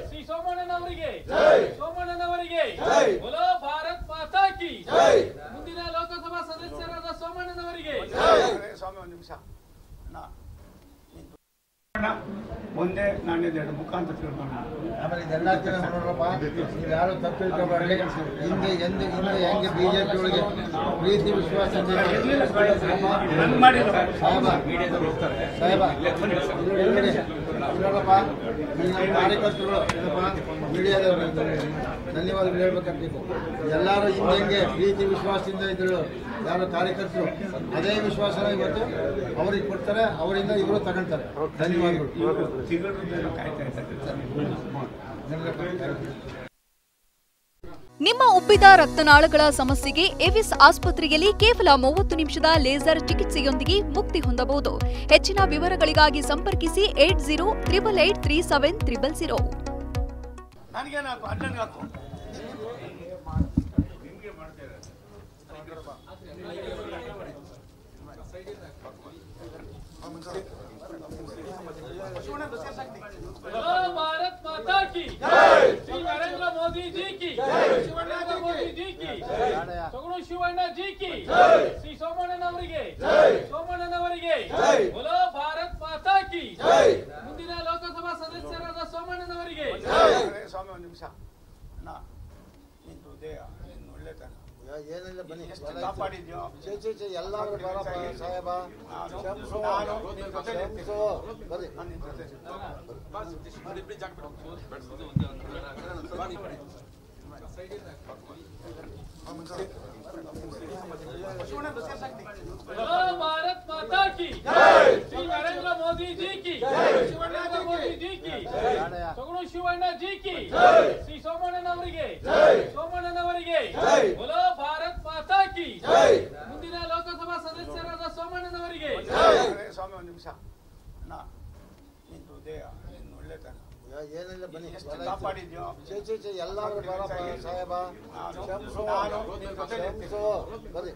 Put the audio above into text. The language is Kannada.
ಶ್ರೀ ಸೋಮಣ್ಣನವರಿಗೆ ಸೋಮಣ್ಣನವರಿಗೆ ಬೋಲೋ ಭಾರತ್ ಮಾತಾ ಕಿ ಮುಂದಿನ ಲೋಕಸಭಾ ಸದಸ್ಯರಾದ ಸೋಮಣ್ಣನವರಿಗೆ ಸ್ವಾಮಿ ಒಂದು ನಿಮಿಷ ಮುಂದೆ ನಾನು ಇದೆರಡು ಮುಖಾಂತರ ಆಮೇಲೆ ಇದೆಲ್ಲ ನೋಡ್ರಪ್ಪ, ನೀವು ಯಾರು ತಪ್ಪು ತಿಳ್ಕೊಬಾರ್ದು. ಹಿಂದೆ ಹೆಂಗೆ ಬಿಜೆಪಿ ಒಳಗೆ ಪ್ರೀತಿ ವಿಶ್ವಾಸ ನೋಡಪ್ಪ, ಈ ಕಾರ್ಯಕರ್ತರು ಮೀಡಿಯಾದವರು ಧನ್ಯವಾದಗಳು ಹೇಳ್ಬೇಕಾಗ್ತಿತ್ತು. ಎಲ್ಲರೂ ಹಿಂದೆ ಹೆಂಗೆ ಪ್ರೀತಿ ವಿಶ್ವಾಸದಿಂದ ಇದ್ರು ಯಾರು ಕಾರ್ಯಕರ್ತರು, ಅದೇ ವಿಶ್ವಾಸನ ಇವತ್ತು ಅವ್ರಿಗೆ ಕೊಡ್ತಾರೆ, ಅವರಿಂದ ಇವರು ತಗೊಳ್ತಾರೆ. ಧನ್ಯವಾದಗಳು. ನಿಮ್ಮ ಉಬ್ಬಿದ ರಕ್ತನಾಳಗಳ ಸಮಸ್ಯೆಗೆ ಎವಿಸ್ ಆಸ್ಪತ್ರೆಯಲ್ಲಿ ಕೇವಲ 30 ನಿಮಿಷದ ಲೇಸರ್ ಚಿಕಿತ್ಸೆಯೊಂದಿಗೆ ಮುಕ್ತಿ ಹೊಂದಬಹುದು. ಹೆಚ್ಚಿನ ವಿವರಗಳಿಗಾಗಿ ಸಂಪರ್ಕಿಸಿ 8088837000. भारत माता की श्री नरेंद्र मोदी जी की शिवಣ್ಣ मोदी जी की ಸಗುಣ ಶಿವಣ್ಣ जी की श्री ಸೋಮಣ್ಣನವರಿಗೆ ಸೋಮಣ್ಣನವರಿಗೆ ಬೋಲೋ ಭಾರತ್ ಮಾತಾ ಕಿ ಮುಂದಿನ ಲೋಕಸಭಾ ಸದಸ್ಯರಾದ ಸೋಮಣ್ಣನವರಿಗೆ ಸ್ವಾಮಿ ಒಂದು ನಿಮಿಷ ನಿನ್ನ ಹೃದಯ ನಿನ್ನ ಒಳ್ಳೆತನ ಏನಿಲ್ಲ ಬನ್ನಿ, ಎಷ್ಟು ಕಾಪಾಡಿದ್ಯೋ ಎಲ್ಲರೂ ಬರಪ್ಪ ಸಾಹೇಬ, ಬರ್ರಿ. भारत माता की श्री नरेंद्र मोदी जी की शिवಣ್ಣ मोदी जी की ಸಗುಣ ಶಿವಣ್ಣ जी की श्री ಸೋಮಣ್ಣನವರಿಗೆ ಸೋಮಣ್ಣನವರಿಗೆ ಬೋಲೋ ಭಾರತ್ ಮಾತಾ ಕಿ ಮುಂದಿನ ಲೋಕಸಭಾ ಸದಸ್ಯರಾದ ಸೋಮಣ್ಣನವರಿಗೆ ಸ್ವಾಮಿ ಒಂದು ನಿಮಿಷ ನಿನ್ನ ಹೃದಯ ನಿನ್ನ ಒಳ್ಳೆತನ ಏನಿಲ್ಲ ಬನ್ನಿ, ಎಷ್ಟು ಕಾಪಾಡಿದ್ಯೋ ಎಲ್ಲರೂ ಬರಪ್ಪ ಸಾಹೇಬ, ಬರ್ರಿ.